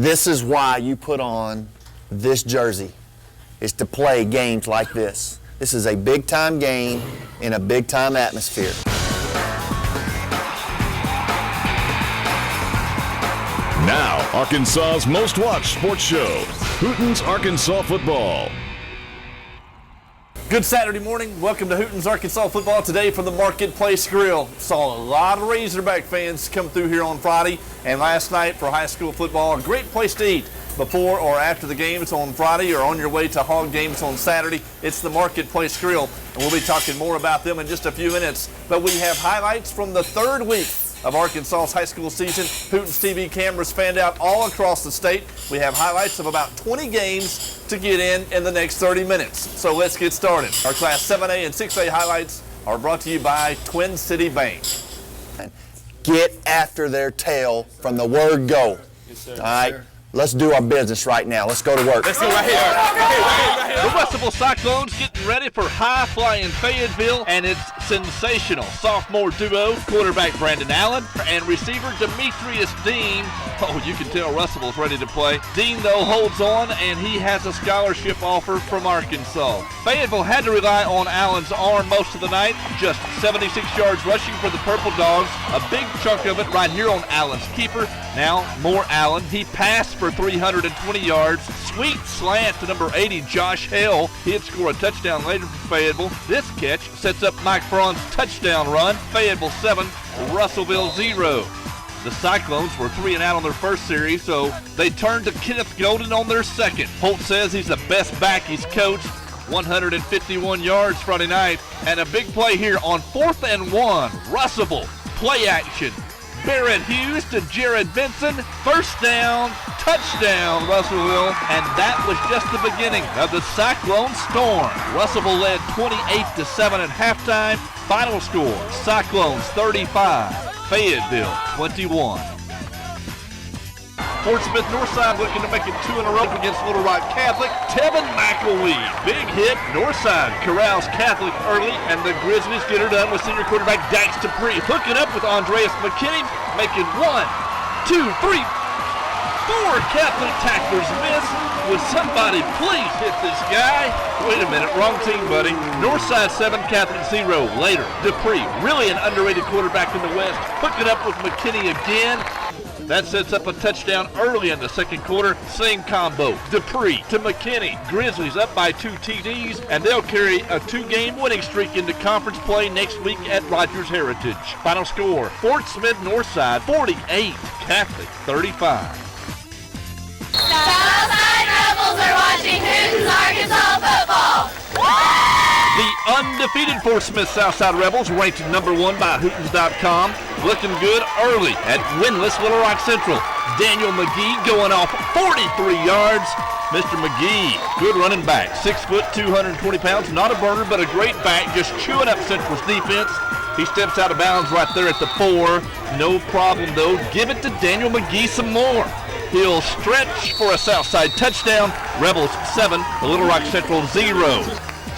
This is why you put on this jersey, is to play games like this. This is a big-time game in a big-time atmosphere. Now, Arkansas's most watched sports show, Hooten's Arkansas Football. Good Saturday morning. Welcome to Hooten's Arkansas Football. Today from the Marketplace Grill. Saw a lot of Razorback fans come through here on Friday and last night for high school football. A great place to eat before or after the games on Friday or on your way to Hog games on Saturday. It's the Marketplace Grill, and we'll be talking more about them in just a few minutes. But we have highlights from the third week of Arkansas's high school season. Hooten's TV cameras fanned out all across the state. We have highlights of about 20 games to get in the next 30 minutes. So let's get started. Our Class 7A and 6A highlights are brought to you by Twin City Bank. Get after their tail from the word go. Yes, sir. All right? Let's do our business right now. Let's go to work. Let's go right here. The Russellville Cyclones getting ready for high-flying Fayetteville, and it's sensational. Sophomore duo, quarterback Brandon Allen and receiver Demetrius Dean. Oh, you can tell Russellville's ready to play. Dean, though, holds on, and he has a scholarship offer from Arkansas. Fayetteville had to rely on Allen's arm most of the night. Just 76 yards rushing for the Purple Dogs. A big chunk of it right here on Allen's keeper. Now, more Allen. He passed for 320 yards. Sweet slant to number 80, Josh Hale. He'd score a touchdown later for Fayetteville. This catch sets up Mike Braun's touchdown run. Fayetteville 7, Russellville 0. The Cyclones were 3-and-out on their first series, so they turned to Kenneth Golden on their second. Holt says he's the best back he's coached. 151 yards Friday night. And a big play here on 4th and 1. Russellville, play action. Barrett Hughes to Jared Benson. First down, touchdown, Russellville. And that was just the beginning of the Cyclone storm. Russellville led 28-7 at halftime. Final score, Cyclones 35, Fayetteville 21. Fort Smith Northside looking to make it 2 in a row against Little Rock Catholic. Tevin McElwee, big hit. Northside corrals Catholic early, and the Grizzlies get her done with senior quarterback Dax Dupree. Hooking up with Andreas McKinney, making 1, 2, 3, 4 Catholic tacklers miss. Would somebody please hit this guy? Wait a minute, wrong team, buddy. Northside 7, Catholic 0. Later, Dupree, really an underrated quarterback in the West, hooking up with McKinney again. That sets up a touchdown early in the second quarter. Same combo. Dupree to McKinney. Grizzlies up by 2 TDs, and they'll carry a 2-game winning streak into conference play next week at Rogers Heritage. Final score, Fort Smith Northside 48, Catholic 35. Southside Rebels are watching Hooten's Arkansas football. The undefeated Fort Smith Southside Rebels, ranked number 1 by Hootens.com, looking good early at winless Little Rock Central. Daniel McGee going off 43 yards. Mr. McGee, good running back, 6 foot, 220 pounds, not a burner, but a great back, just chewing up Central's defense. He steps out of bounds right there at the 4. No problem, though. Give it to Daniel McGee some more. He'll stretch for a Southside touchdown. Rebels 7, Little Rock Central 0.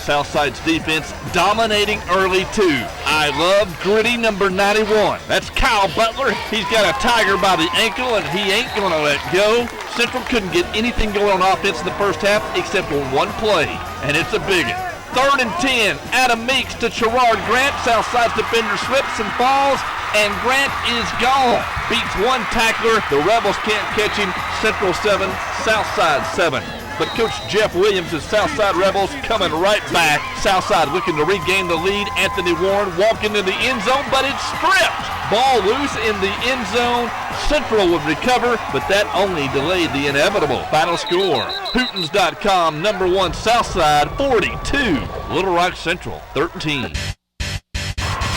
Southside's defense dominating early, too. I love gritty number 91. That's Kyle Butler. He's got a tiger by the ankle, and he ain't going to let go. Central couldn't get anything going on offense in the first half except on one play, and it's a big one. 3rd and 10. Adam Meeks to Gerard Grant. Southside's defender slips and falls, and Grant is gone. Beats one tackler. The Rebels can't catch him. Central 7, Southside 7. But Coach Jeff Williams and Southside Rebels coming right back. Southside looking to regain the lead. Anthony Warren walking in the end zone, but it's stripped. Ball loose in the end zone. Central would recover, but that only delayed the inevitable. Final score, Hootens.com, number 1 Southside 42, Little Rock Central 13.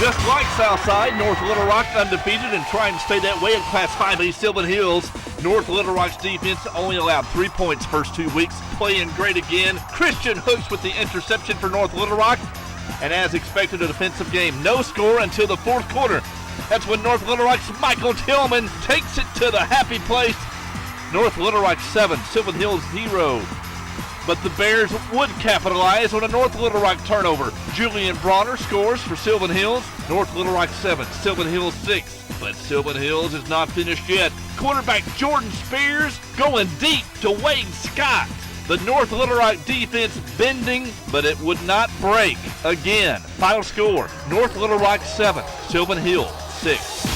Just like Southside, North Little Rock undefeated and trying to stay that way in Class 5A Sylvan Hills. North Little Rock's defense only allowed 3 points first 2 weeks, playing great again. Christian Hooks with the interception for North Little Rock. And as expected, a defensive game. No score until the fourth quarter. That's when North Little Rock's Michael Tillman takes it to the happy place. North Little Rock 7, Sylvan Hills 0. but the Bears would capitalize on a North Little Rock turnover. Julian Bronner scores for Sylvan Hills. North Little Rock 7, Sylvan Hills 6. But Sylvan Hills is not finished yet. Quarterback Jordan Spears going deep to Wade Scott. The North Little Rock defense bending, but it would not break. Again, final score, North Little Rock 7, Sylvan Hills 6.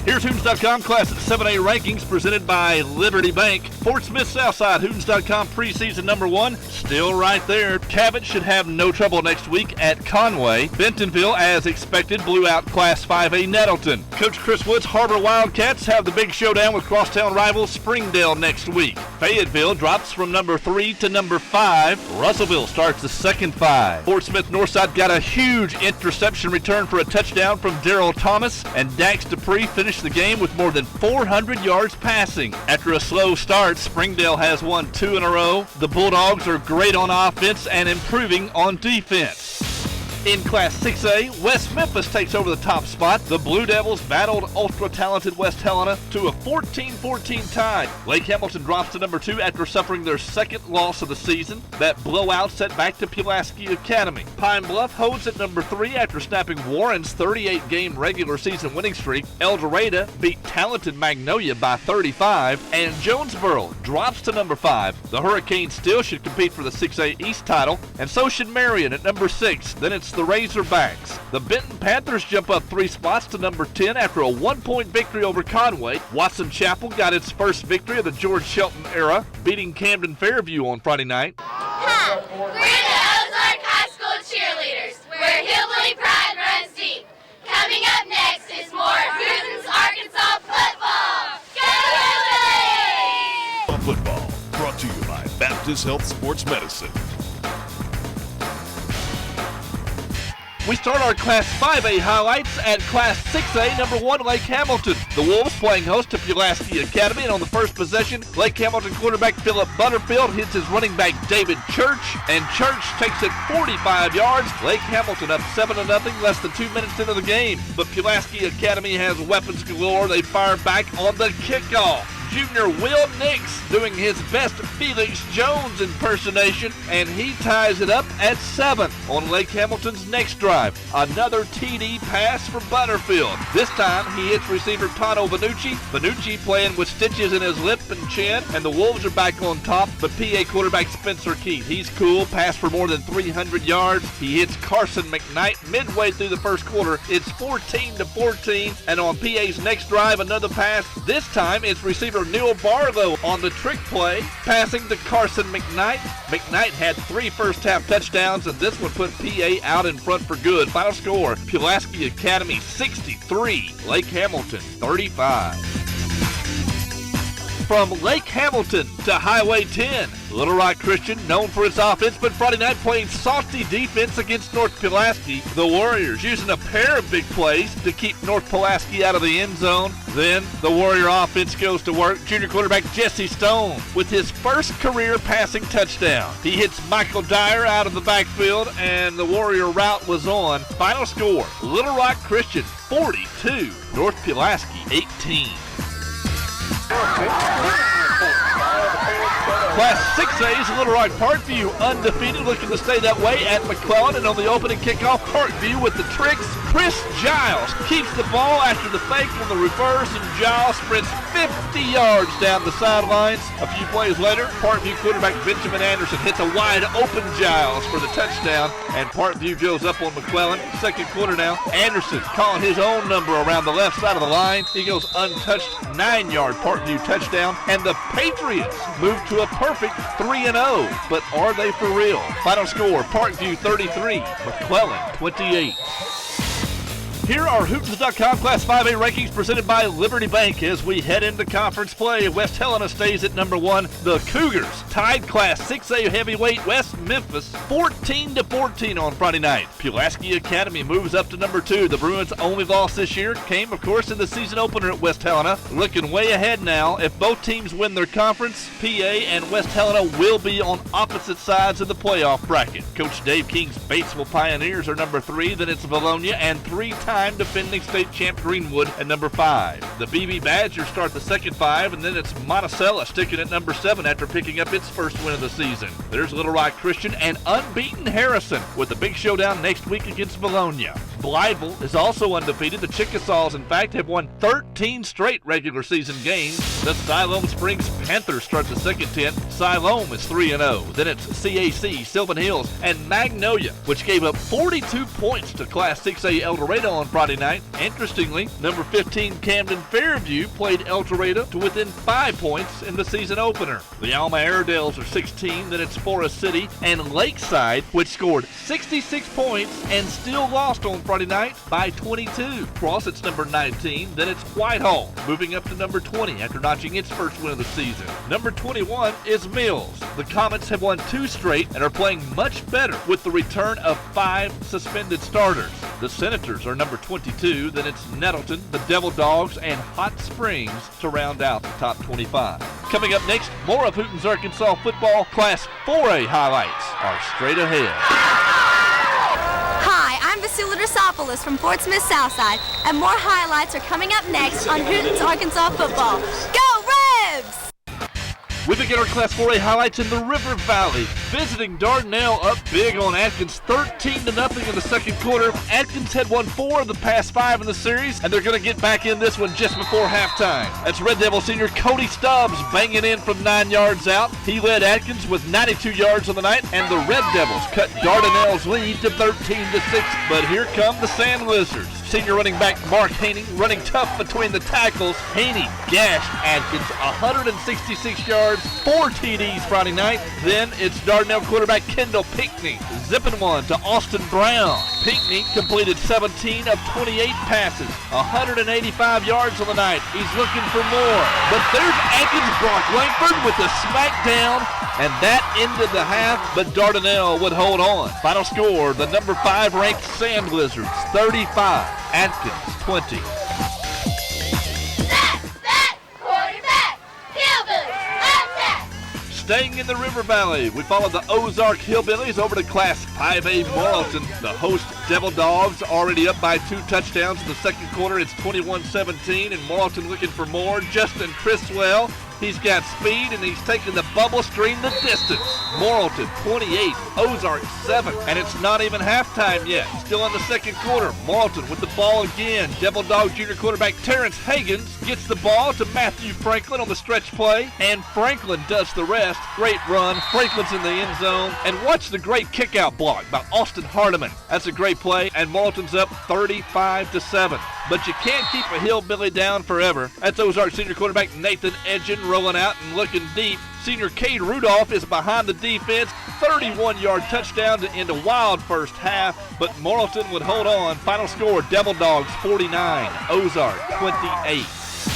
Here's Hootens.com Class 7A rankings presented by Liberty Bank. Fort Smith Southside, Hootens.com preseason number 1, still right there. Cabot should have no trouble next week at Conway. Bentonville, as expected, blew out Class 5A Nettleton. Coach Chris Wood's Harbor Wildcats have the big showdown with crosstown rival Springdale next week. Fayetteville drops from number 3 to number 5. Russellville starts the second 5. Fort Smith Northside got a huge interception return for a touchdown from Darrell Thomas, and Dax Dupree finished the game with more than 400 yards passing. After a slow start, Springdale has won 2 in a row. The Bulldogs are great on offense and improving on defense. In Class 6A, West Memphis takes over the top spot. The Blue Devils battled ultra-talented West Helena to a 14-14 tie. Lake Hamilton drops to number 2 after suffering their second loss of the season. That blowout set back to Pulaski Academy. Pine Bluff holds at number 3 after snapping Warren's 38-game regular season winning streak. El Dorado beat talented Magnolia by 35, and Jonesboro drops to number 5. The Hurricanes still should compete for the 6A East title, and so should Marion at number 6. Then it's the Razorbacks. The Benton Panthers jump up 3 spots to number 10 after a 1-point victory over Conway. Watson Chapel got its first victory of the George Shelton era, beating Camden Fairview on Friday night. Hi, we're the Ozark High School cheerleaders, where hillbilly pride runs deep. Coming up next is more Hooten's Arkansas football. Go Hillbillies! Football, brought to you by Baptist Health Sports Medicine. We start our Class 5A highlights at Class 6A, number 1, Lake Hamilton. The Wolves playing host to Pulaski Academy, and on the first possession, Lake Hamilton quarterback Philip Butterfield hits his running back David Church, and Church takes it 45 yards. Lake Hamilton up 7-0, less than 2 minutes into the game. But Pulaski Academy has weapons galore. They fire back on the kickoff. Junior Will Nix doing his best Felix Jones impersonation, and he ties it up at 7 on Lake Hamilton's next drive. Another TD pass for Butterfield. This time he hits receiver Tano Vanucci. Vanucci playing with stitches in his lip and chin, and the Wolves are back on top, but PA quarterback Spencer Keith, he's cool, pass for more than 300 yards. He hits Carson McKnight midway through the first quarter. It's 14-14, and on PA's next drive, another pass. This time it's receiver Neil Barlow on the trick play, passing to Carson McKnight. McKnight had 3 first-half touchdowns, and this one put PA out in front for good. Final score, Pulaski Academy 63, Lake Hamilton 35. From Lake Hamilton to Highway 10, Little Rock Christian, known for its offense, but Friday night playing salty defense against North Pulaski. The Warriors using a pair of big plays to keep North Pulaski out of the end zone. Then the Warrior offense goes to work. Junior quarterback Jesse Stone with his first career passing touchdown. He hits Michael Dyer out of the backfield, and the Warrior route was on. Final score, Little Rock Christian 42, North Pulaski 18. Class 6A's Little Rock Parkview undefeated, looking to stay that way at McClellan, and on the opening kickoff, Parkview with the tricks. Chris Giles keeps the ball after the fake on the reverse, and Giles sprints 50 yards down the sidelines. A few plays later, Parkview quarterback Benjamin Anderson hits a wide open Giles for the touchdown, and Parkview goes up on McClellan. Second quarter now, Anderson calling his own number around the left side of the line. He goes untouched, 9-yard Parkview touchdown, and the Patriots move to a perfect 3-0. But are they for real? Final score, Parkview 33, McClellan 28. Here are Hootens.com Class 5A rankings presented by Liberty Bank as we head into conference play. West Helena stays at number 1. The Cougars tied Class 6A heavyweight West Memphis 14-14 on Friday night. Pulaski Academy moves up to number 2. The Bruins' only loss this year came, of course, in the season opener at West Helena. Looking way ahead now. If both teams win their conference, PA and West Helena will be on opposite sides of the playoff bracket. Coach Dave King's Batesville Pioneers are number 3. Then it's Valonia, and 3 times two-time defending state champ Greenwood at number 5. The BB Badgers start the second 5, and then it's Monticello sticking at number 7 after picking up its first win of the season. There's Little Rock Christian and unbeaten Harrison with a big showdown next week against Bologna. Blytheville is also undefeated. The Chickasaws, in fact, have won 13 straight regular season games. The Siloam Springs Panthers start the second 10. Siloam is 3-0. Then it's CAC, Sylvan Hills, and Magnolia, which gave up 42 points to Class 6A El Dorado on Friday night. Interestingly, number 15 Camden Fairview played El Dorado to within 5 points in the season opener. The Alma Airedales are 16. Then it's Forest City and Lakeside, which scored 66 points and still lost on Friday night by 22. Crossett's number 19. Then it's Whitehall, moving up to number 20 after notching its first win of the season. Number 21 is Mills. The Comets have won 2 straight and are playing much better with the return of 5 suspended starters. The Senators are number 22. Then it's Nettleton, the Devil Dogs, and Hot Springs to round out the top 25. Coming up next, more of Hooten's Arkansas football Class 4A highlights are straight ahead. Hi, I'm Vasila Drasopoulos from Fort Smith Southside, and more highlights are coming up next on Hooten's Arkansas football. Go Rebs! We begin our Class 4A highlights in the River Valley. Visiting Dardanelle up big on Atkins, 13-0 in the second quarter. Atkins had won 4 of the past 5 in the series, and they're going to get back in this one just before halftime. That's Red Devil senior Cody Stubbs banging in from 9 yards out. He led Atkins with 92 yards on the night, and the Red Devils cut Dardanelle's lead to 13-6. But here come the Sand Lizards. Senior running back Mark Haney running tough between the tackles. Haney gashed Atkins 166 yards, 4 TDs Friday night. Then it's Dardanelle quarterback Kendall Pinckney zipping one to Austin Brown. Pinckney completed 17 of 28 passes, 185 yards on the night. He's looking for more. But there's Atkins Brock Langford with the smackdown, and that ended the half, but Dardanelle would hold on. Final score, the number 5 ranked Sand Lizards 35, Atkins 20. Quarterback, Hillbillies, attack! Staying in the River Valley, we follow the Ozark Hillbillies over to Class 5A Morrilton. The host Devil Dogs already up by 2 touchdowns in the second quarter. It's 21-17, and Morrilton looking for more. Justin Criswell, he's got speed, and he's taking the bubble stream the distance. Morrilton 28, Ozark 7, and it's not even halftime yet. Still in the second quarter. Morrilton with the ball again. Devil Dog junior quarterback Terrence Higgins gets the ball to Matthew Franklin on the stretch play, and Franklin does the rest. Great run. Franklin's in the end zone, and watch the great kick-out block by Austin Hardiman. That's a great play, and Morrilton's up 35-7. But you can't keep a hillbilly down forever. That's Ozark senior quarterback Nathan Edgen rolling out and looking deep. Senior Cade Rudolph is behind the defense. 31-yard touchdown to end a wild first half, but Morrilton would hold on. Final score, Devil Dogs 49, Ozark 28.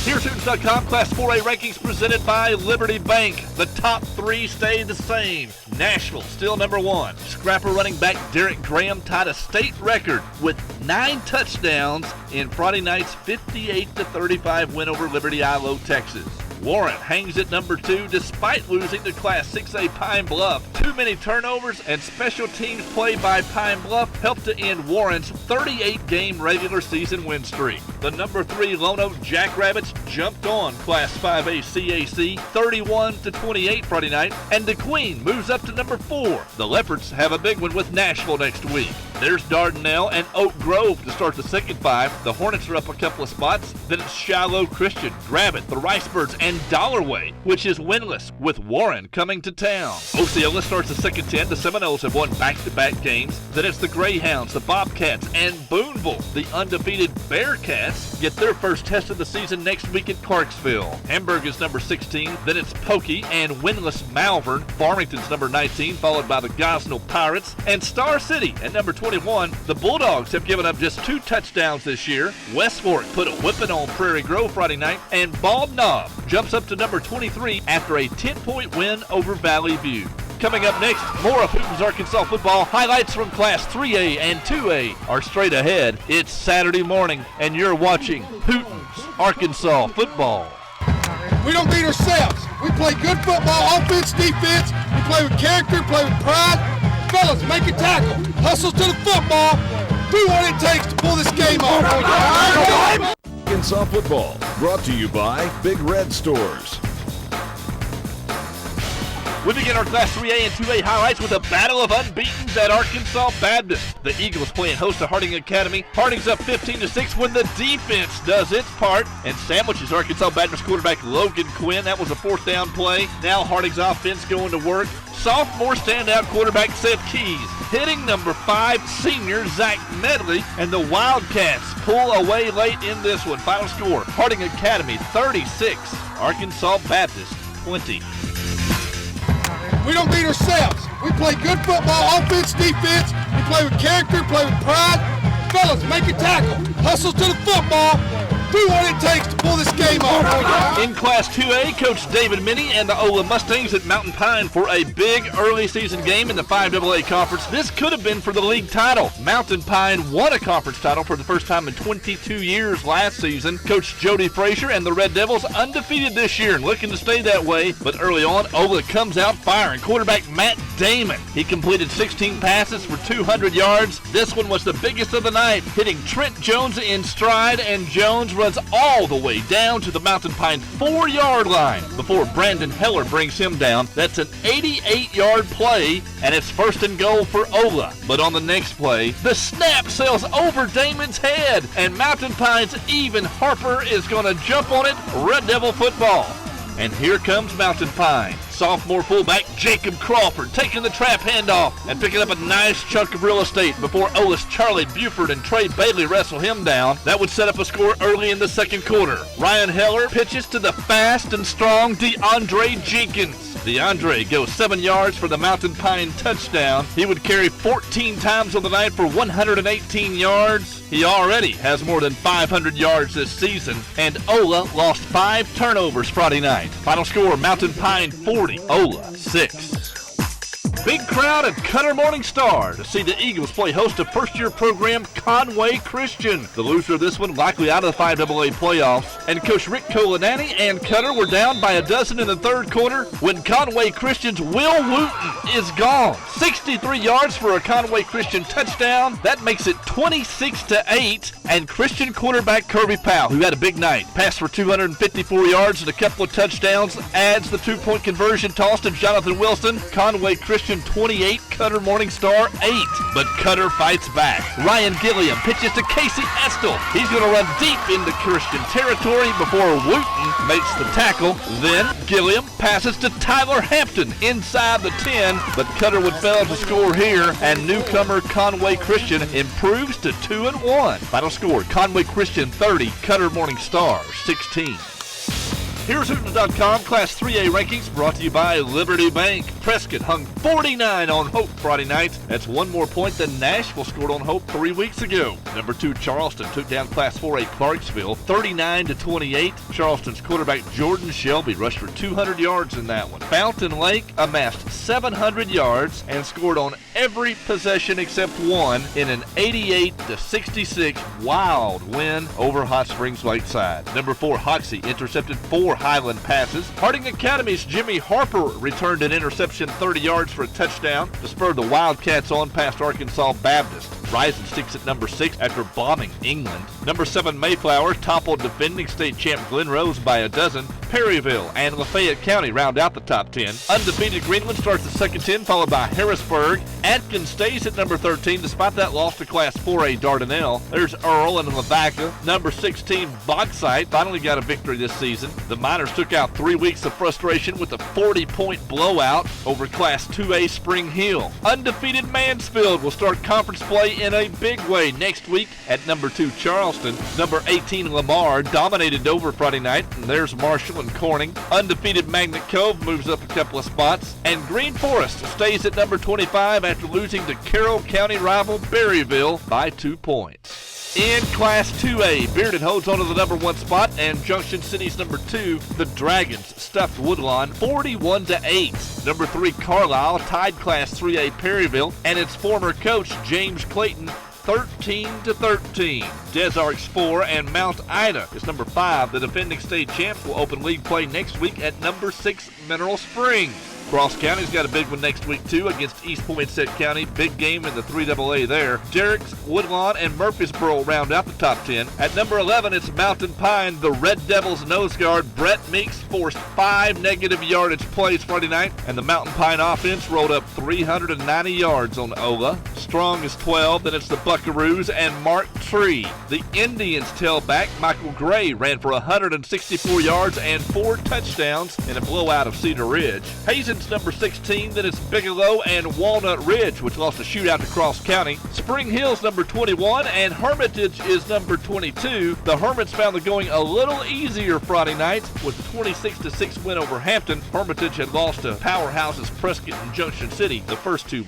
Here's Hootens.com Class 4A rankings presented by Liberty Bank. The top 3 stay the same. Nashville still number 1. Scrapper running back Derek Graham tied a state record with 9 touchdowns in Friday night's 58-35 win over Liberty ILO, Texas. Warren hangs at number 2 despite losing to Class 6A Pine Bluff. Too many turnovers and special teams play by Pine Bluff helped to end Warren's 38-game regular season win streak. The number 3 Lone Oak Jackrabbits jumped on Class 5A CAC 31-28 Friday night, and the Queen moves up to number 4. The Leopards have a big one with Nashville next week. There's Dardanelle and Oak Grove to start the second 5. The Hornets are up a couple of spots. Then it's Shiloh Christian, Gravitt, the Ricebirds, and Dollarway, which is winless, with Warren coming to town. Osceola starts the second 10. The Seminoles have won back-to-back games. Then it's the Greyhounds, the Bobcats, and Boonville. The undefeated Bearcats get their first test of the season next week at Clarksville. Hamburg is number 16. Then it's Pokey and winless Malvern. Farmington's number 19, followed by the Gosnell Pirates. And Star City at number 21. The Bulldogs have given up just 2 touchdowns this year. West Fork put a whipping on Prairie Grove Friday night, and Bald Knob jumps up to number 23 after a 10-point win over Valley View. Coming up next, more of Hooten's Arkansas football. Highlights from Class 3A and 2A are straight ahead. It's Saturday morning, and you're watching Hooten's Arkansas football. We don't beat ourselves. We play good football, offense, defense. We play with character, play with pride. Fellas, make a tackle. Hustle to the football. do what it takes to pull this game off. Arkansas football, brought to you by Big Red Stores. We begin our Class 3A and 2A highlights with a battle of unbeatens at Arkansas Baptist. The Eagles playing host to Harding Academy. Harding's up 15-6 when the defense does its part and sandwiches Arkansas Baptist quarterback Logan Quinn. That was a fourth down play. Now Harding's offense going to work. Sophomore standout quarterback Seth Keys hitting number 5 senior Zach Medley, and the Wildcats pull away late in this one. Final score, Harding Academy 36, Arkansas Baptist 20. We don't beat ourselves. We play good football, offense, defense. We play with character, play with pride. Fellas, make a tackle. Hustle to the football. Do what it takes to pull this game off. In Class 2A, Coach David Minnie and the Ola Mustangs at Mountain Pine for a big early season game in the 5AA conference. This could have been for the league title. Mountain Pine won a conference title for the first time in 22 years last season. Coach Jody Frazier and the Red Devils undefeated this year and looking to stay that way. But early on, Ola comes out firing. Quarterback Matt Damon. He completed 16 passes for 200 yards. This one was the biggest of the night, hitting Trent Jones in stride, and Jones runs all the way down to the Mountain Pine 4-yard line before Brandon Heller brings him down. That's an 88-yard play, and it's first and goal for Ola. But on the next play, the snap sails over Damon's head, and Mountain Pine's Even Harper is going to jump on it. Red Devil football. And here comes Mountain Pine. Sophomore fullback Jacob Crawford taking the trap handoff and picking up a nice chunk of real estate before Ola's Charlie Buford and Trey Bailey wrestle him down. That would set up a score early in the second quarter. Ryan Heller pitches to the fast and strong DeAndre Jenkins. DeAndre goes 7 yards for the Mountain Pine touchdown. He would carry 14 times on the night for 118 yards. He already has more than 500 yards this season, and Ola lost 5 turnovers Friday night. Final score, Mountain Pine 40, Ola 6. Big crowd at Cutter Morning Star to see the Eagles play host to first-year program Conway Christian. The loser of this one likely out of the 5AA playoffs. And Coach Rick Colanani and Cutter were down by a dozen in the third quarter when Conway Christian's Will Wooten is gone. 63 yards for a Conway Christian touchdown. That makes it 26-8. And Christian quarterback Kirby Powell, who had a big night, passed for 254 yards and a couple of touchdowns, adds the 2-point conversion toss to Jonathan Wilson. Conway Christian 28, Cutter Morning Star 8. But Cutter fights back. Ryan Gilliam pitches to Casey Estel. He's going to run deep into Christian territory before Wooten makes the tackle. Then Gilliam passes to Tyler Hampton inside the 10, but Cutter would fail to score here, and newcomer Conway Christian improves to 2-1. Final score, Conway Christian 30, Cutter Morning Star 16. Here's Hooten.com Class 3A rankings brought to you by Liberty Bank. Prescott hung 49 on Hope Friday night. That's one more point than Nashville scored on Hope 3 weeks ago. Number 2 Charleston took down Class 4A Clarksville 39-28. Charleston's quarterback Jordan Shelby rushed for 200 yards in that one. Fountain Lake amassed 700 yards and scored on every possession except one in an 88-66 wild win over Hot Springs Lakeside. Number 4 Hoxie intercepted 4 Highland passes. Harding Academy's Jimmy Harper returned an interception 30 yards for a touchdown to spur the Wildcats on past Arkansas Baptist. Rising sticks at number 6 after bombing England. Number 7 Mayflower toppled defending state champ Glen Rose by a dozen. Perryville and Lafayette County round out the top 10. Undefeated Greenland starts the second 10, followed by Harrisburg. Atkins stays at number 13 despite that loss to Class 4A Dardanelle. There's Earl and Lavaca. Number 16 Bauxite finally got a victory this season. The Miners took out 3 weeks of frustration with a 40-point blowout over Class 2A Spring Hill. Undefeated Mansfield will start conference play in a big way next week at number 2 Charleston. Number 18 Lamar dominated Dover Friday night, and there's Marshall and Corning. Undefeated Magnet Cove moves up a couple of spots, and Green Forest stays at number 25 after losing to Carroll County rival Berryville by 2 points. In Class 2A, Bearden holds on to the number 1 spot, and Junction City's number 2, the Dragons, stuffed Woodlawn 41-8. Number 3 Carlisle tied Class 3A Perryville, and its former coach James Clayton 13-13. Des Arcs 4 and Mount Ida is number 5. The defending state champs will open league play next week at number 6 Mineral Springs. Cross County's got a big one next week, too, against East Poinsett County. Big game in the 3AA there. Jerrick's, Woodlawn, and Murfreesboro round out the top 10. At number 11, it's Mountain Pine. The Red Devils nose guard, Brett Meeks, forced 5 negative yardage plays Friday night, and the Mountain Pine offense rolled up 390 yards on Ola. Strong is 12, then it's the Buckaroos and Mark Tree. The Indians tailback, Michael Gray, ran for 164 yards and 4 touchdowns in a blowout of Cedar Ridge. Hazen's number 16, then it's Bigelow and Walnut Ridge, which lost a shootout to Cross County. Spring Hill's number 21, and Hermitage is number 22. The Hermits found the going a little easier Friday night with a 26-6 win over Hampton. Hermitage had lost to powerhouses Prescott and Junction City the first 2